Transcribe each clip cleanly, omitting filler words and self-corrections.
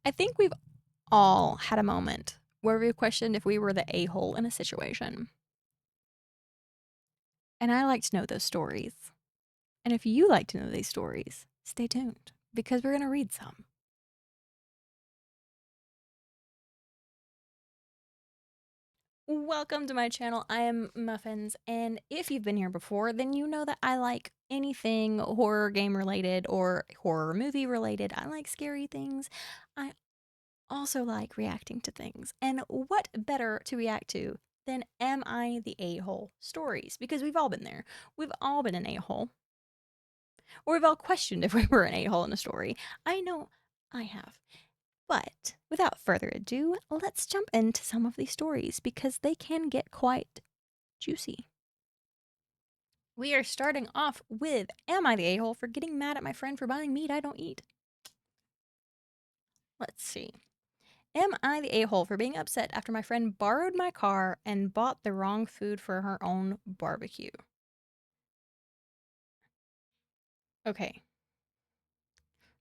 I think we've all had a moment where we've questioned if we were the a-hole in a situation. And I like to know those stories. And if you like to know these stories, stay tuned because we're going to read some. Welcome to my channel. I am Muffins, and if you've been here before, then you know that I like anything horror game related or horror movie related. I like scary things. I also like reacting to things. And what better to react to than Am I the A-hole stories? Because we've all been there. We've all been an a-hole. Or we've all questioned if we were an a-hole in a story. I know I have. But without further ado, let's jump into some of these stories because they can get quite juicy. We are starting off with Am I the a-hole for getting mad at my friend for buying meat I don't eat? Let's see. Am I the a-hole for being upset after my friend borrowed my car and bought the wrong food for her own barbecue? Okay.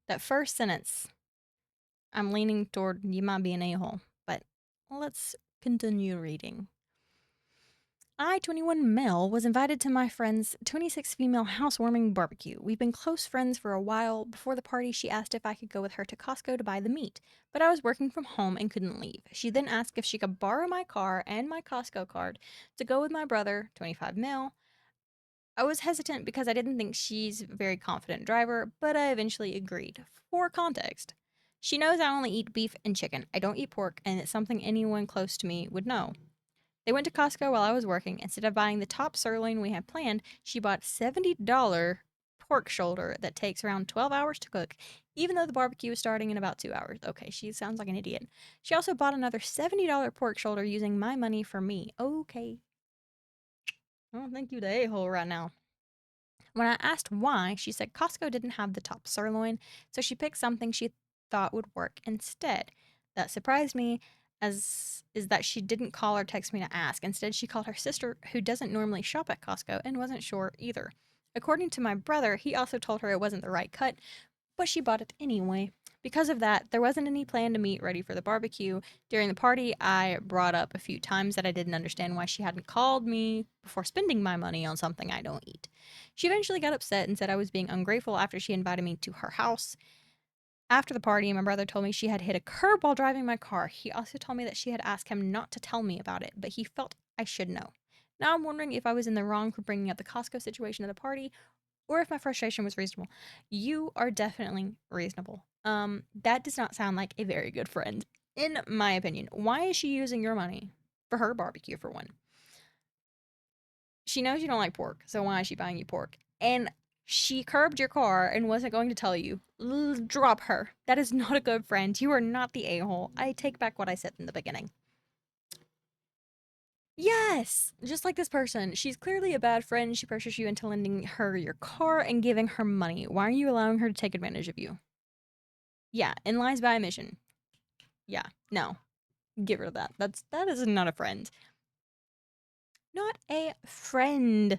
That first sentence, I'm leaning toward you might be an a-hole, but let's continue reading. I, 21 male, was invited to my friend's 26 female housewarming barbecue. We've been close friends for a while. Before the party, she asked if I could go with her to Costco to buy the meat, but I was working from home and couldn't leave. She then asked if she could borrow my car and my Costco card to go with my brother, 25 male. I was hesitant because I didn't think she's a very confident driver, but I eventually agreed. For context, she knows I only eat beef and chicken. I don't eat pork, and it's something anyone close to me would know. They went to Costco while I was working. Instead of buying the top sirloin we had planned, she bought $70 pork shoulder that takes around 12 hours to cook, even though the barbecue is starting in about 2 hours. Okay, she sounds like an idiot. She also bought another $70 pork shoulder using my money for me. Okay. I don't think you the a-hole right now. When I asked why, she said Costco didn't have the top sirloin, so she picked something she thought would work instead. That surprised me as is that she didn't call or text me to ask. Instead, she called her sister, who doesn't normally shop at Costco and wasn't sure either. According to my brother, he also told her it wasn't the right cut, but she bought it anyway. Because of that, there wasn't any plan to meet ready for the barbecue. During the party, I brought up a few times that I didn't understand why she hadn't called me before spending my money on something I don't eat. She eventually got upset and said I was being ungrateful after she invited me to her house. After the party, my brother told me she had hit a curb while driving my car. He also told me that she had asked him not to tell me about it, but he felt I should know. Now I'm wondering if I was in the wrong for bringing up the Costco situation at the party or if my frustration was reasonable. You are definitely reasonable. That does not sound like a very good friend, in my opinion. Why is she using your money for her barbecue, for one? She knows you don't like pork, so why is she buying you pork? And she curbed your car and wasn't going to tell you. Drop her. That is not a good friend. You are not the a-hole. I take back what I said in the beginning. Yes, just like this person. She's clearly a bad friend. She pressures you into lending her your car and giving her money. Why are you allowing her to take advantage of you? Yeah, and lies by omission. Yeah, no. Get rid of that. That is not a friend. Not a friend.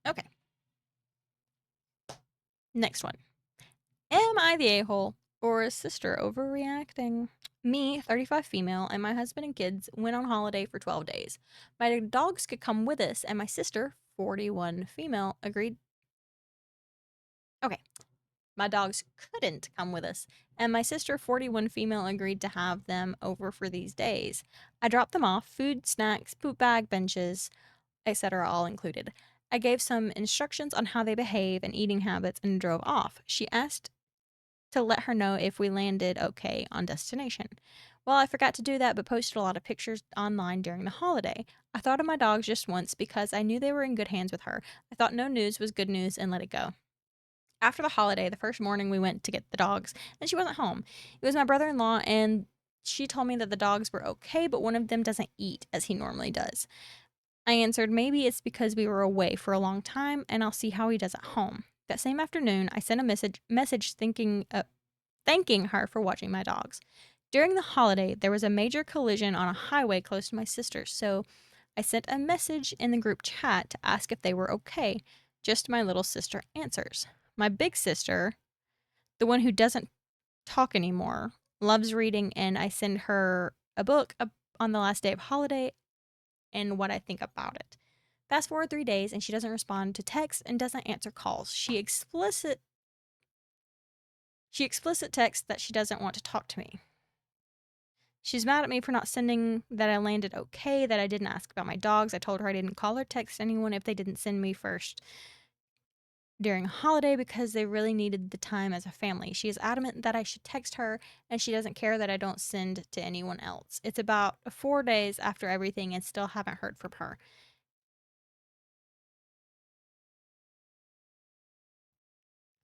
Okay. Next one. Am I the a-hole or a sister overreacting? Me, 35 female, and my husband and kids went on holiday for 12 days. My dogs could come with us, and my sister, 41 female, agreed. Okay. My dogs couldn't come with us, and my sister, 41 female, agreed to have them over for these days. I dropped them off, food, snacks, poop bag, benches, etc., all included. I gave some instructions on how they behave and eating habits and drove off. She asked to let her know if we landed okay on destination. Well, I forgot to do that, but posted a lot of pictures online during the holiday. I thought of my dogs just once because I knew they were in good hands with her. I thought no news was good news and let it go. After the holiday, the first morning we went to get the dogs, and she wasn't home. It was my brother in law, and she told me that the dogs were okay, but one of them doesn't eat as he normally does. I answered, maybe it's because we were away for a long time, and I'll see how he does at home. That same afternoon, I sent a message thanking her for watching my dogs. During the holiday, there was a major collision on a highway close to my sister, so I sent a message in the group chat to ask if they were okay. Just my little sister answers. My big sister, the one who doesn't talk anymore, loves reading, and I send her a book on the last day of holiday and what I think about it. Fast forward 3 days, and she doesn't respond to texts and doesn't answer calls. She explicit texts that she doesn't want to talk to me. She's mad at me for not sending that I landed okay, that I didn't ask about my dogs. I told her I didn't call or text anyone if they didn't send me first during a holiday because they really needed the time as a family. She is adamant that I should text her, and she doesn't care that I don't send to anyone else. It's about 4 days after everything and still haven't heard from her.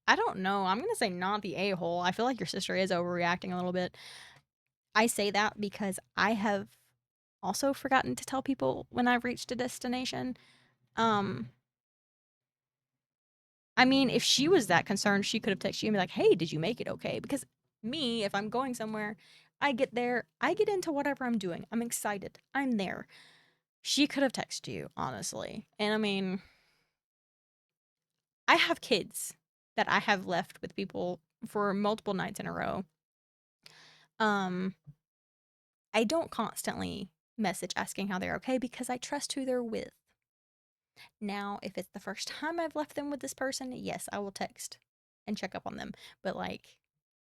I don't know. I'm going to say not the a-hole. I feel like your sister is overreacting a little bit. I say that because I have also forgotten to tell people when I've reached a destination. Um, I mean, if she was that concerned, she could have texted you and be like, "Hey, did you make it okay?" Because me, if I'm going somewhere, I get there, I get into whatever I'm doing. I'm excited. I'm there. She could have texted you, honestly. And I mean, I have kids that I have left with people for multiple nights in a row. Um, I don't constantly message asking how they're okay because I trust who they're with. Now, if it's the first time I've left them with this person, yes, I will text and check up on them. But like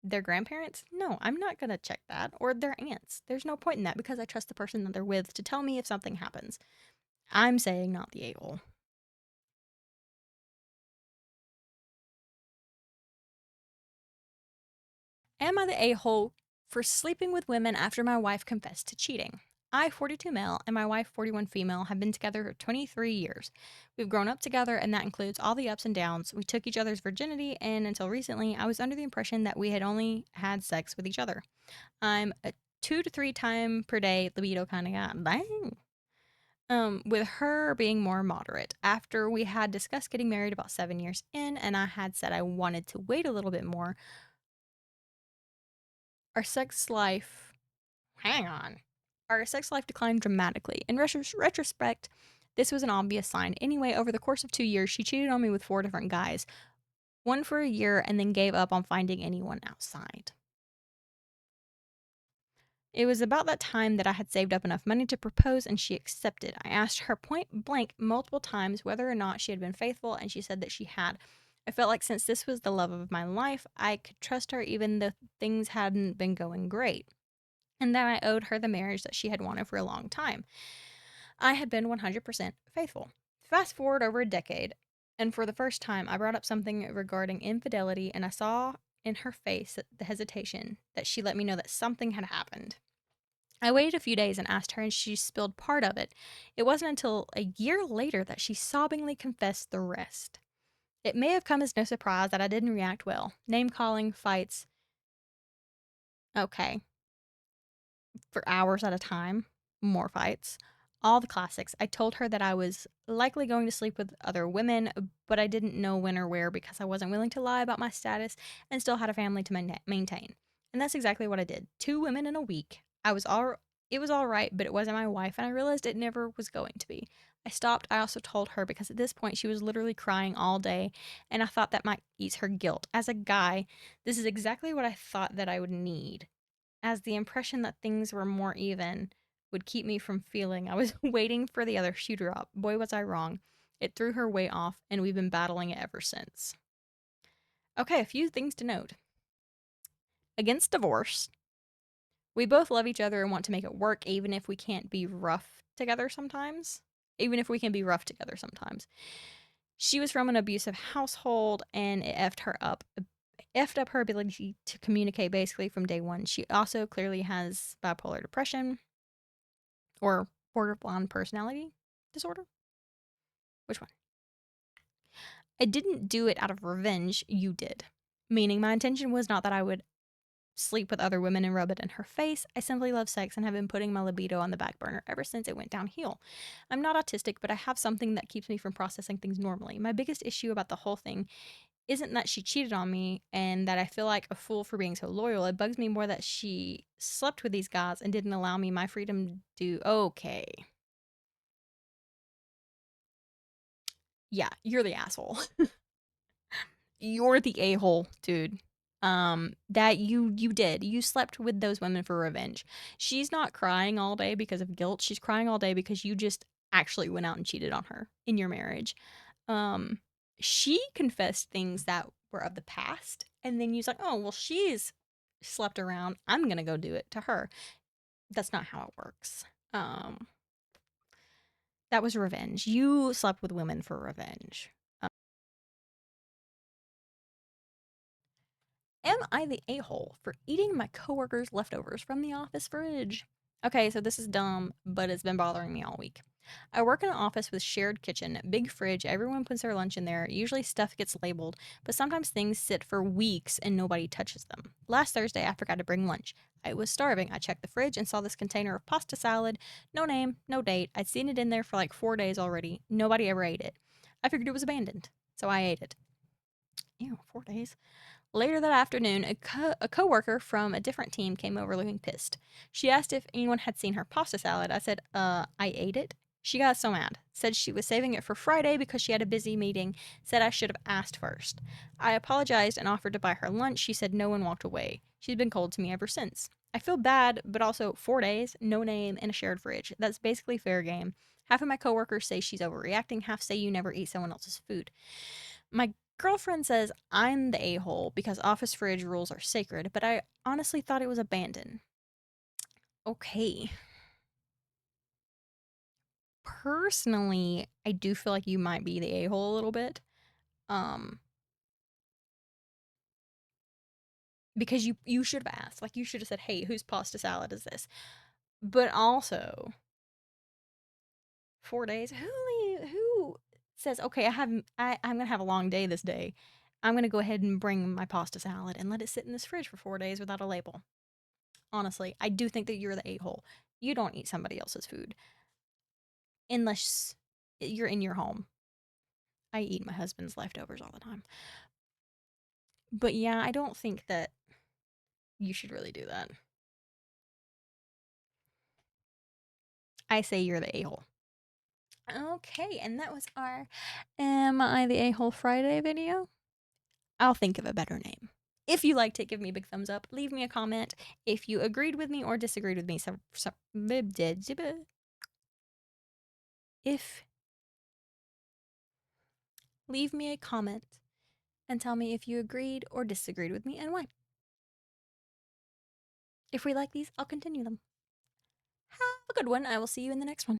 their grandparents, no, I'm not going to check that. Or their aunts. There's no point in that because I trust the person that they're with to tell me if something happens. I'm saying not the a-hole. Am I the a-hole for sleeping with women after my wife confessed to cheating? I, 42 male, and my wife, 41 female, have been together for 23 years. We've grown up together, and that includes all the ups and downs. We took each other's virginity, and until recently, I was under the impression that we had only had sex with each other. I'm a 2 to 3 time per day libido kind of guy. Dang. With her being more moderate. After we had discussed getting married about 7 years in, and I had said I wanted to wait a little bit more, our sex life hang on. Our sex life declined dramatically. In retrospect, this was an obvious sign. Anyway, over the course of 2 years, she cheated on me with 4 different guys, one for a year, and then gave up on finding anyone outside. It was about that time that I had saved up enough money to propose, and she accepted. I asked her point blank multiple times whether or not she had been faithful, and she said that she had. I felt like since this was the love of my life, I could trust her even though things hadn't been going great, and that I owed her the marriage that she had wanted for a long time. I had been 100% faithful. Fast forward over a decade, and for the first time, I brought up something regarding infidelity, and I saw in her face the hesitation that she let me know that something had happened. I waited a few days and asked her, and she spilled part of it. It wasn't until a year later that she sobbingly confessed the rest. It may have come as no surprise that I didn't react well. Name calling, fights. Okay. For hours at a time, more fights, all the classics. I told her that I was likely going to sleep with other women, but I didn't know when or where because I wasn't willing to lie about my status and still had a family to maintain. And that's exactly what I did. 2 women in a week. It was all right, but it wasn't my wife, and I realized it never was going to be. I stopped. I also told her because at this point she was literally crying all day, and I thought that might ease her guilt. As a guy, this is exactly what I thought that I would need, as the impression that things were more even would keep me from feeling I was waiting for the other shoe to drop. Boy, was I wrong. It threw her way off, and we've been battling it ever since. Okay, a few things to note. Against divorce, we both love each other and want to make it work, even if we can't be rough together sometimes. Even if we can be rough together sometimes. She was from an abusive household, and it effed up her ability to communicate basically from day one. She also clearly has bipolar depression or borderline personality disorder. Which one? I didn't do it out of revenge. You did. Meaning my intention was not that I would sleep with other women and rub it in her face. I simply love sex and have been putting my libido on the back burner ever since it went downhill. I'm not autistic, but I have something that keeps me from processing things normally. My biggest issue about the whole thing isn't that she cheated on me and that I feel like a fool for being so loyal. It bugs me more that she slept with these guys and didn't allow me my freedom to do. Okay. Yeah, you're the asshole. You're the a-hole, dude. That you did. You slept with those women for revenge. She's not crying all day because of guilt. She's crying all day because you just actually went out and cheated on her in your marriage. Um, she confessed things that were of the past, and then you was like, "Oh, well, she's slept around. I'm gonna go do it to her." That's not how it works. Um, that was revenge. You slept with women for revenge. Am I the a hole for eating my coworker's leftovers from the office fridge? Okay, so this is dumb, but it's been bothering me all week. I work in an office with shared kitchen, big fridge, everyone puts their lunch in there. Usually stuff gets labeled, but sometimes things sit for weeks and nobody touches them. Last Thursday, I forgot to bring lunch. I was starving. I checked the fridge and saw this container of pasta salad. No name, no date. I'd seen it in there for like 4 days already. Nobody ever ate it. I figured it was abandoned, so I ate it. Ew, 4 days. Later that afternoon, a coworker from a different team came over looking pissed. She asked if anyone had seen her pasta salad. I said, I ate it. She got so mad. Said she was saving it for Friday because she had a busy meeting. Said I should have asked first. I apologized and offered to buy her lunch. She said no and walked away. She's been cold to me ever since. I feel bad, but also 4 days, no name, and a shared fridge. That's basically fair game. Half of my coworkers say she's overreacting, half say you never eat someone else's food. My girlfriend says I'm the a hole because office fridge rules are sacred, but I honestly thought it was abandoned. Okay. Personally, I do feel like you might be the a hole a little bit. Um, because you should have asked. Like you should have said, "Hey, whose pasta salad is this?" But also, 4 days. Who says, "Okay, I'm gonna have a long day this day. I'm gonna go ahead and bring my pasta salad and let it sit in this fridge for 4 days without a label." Honestly, I do think that you're the a hole. You don't eat somebody else's food unless you're in your home. I eat my husband's leftovers all the time. But yeah, I don't think that you should really do that. I say you're the a hole. Okay, and that was our Am I the a hole Friday video? I'll think of a better name. If you liked it, give me a big thumbs up. Leave me a comment if you agreed with me or disagreed with me. If leave me a comment and tell me if you agreed or disagreed with me and why. If we like these, I'll continue them. Have a good one. I will see you in the next one.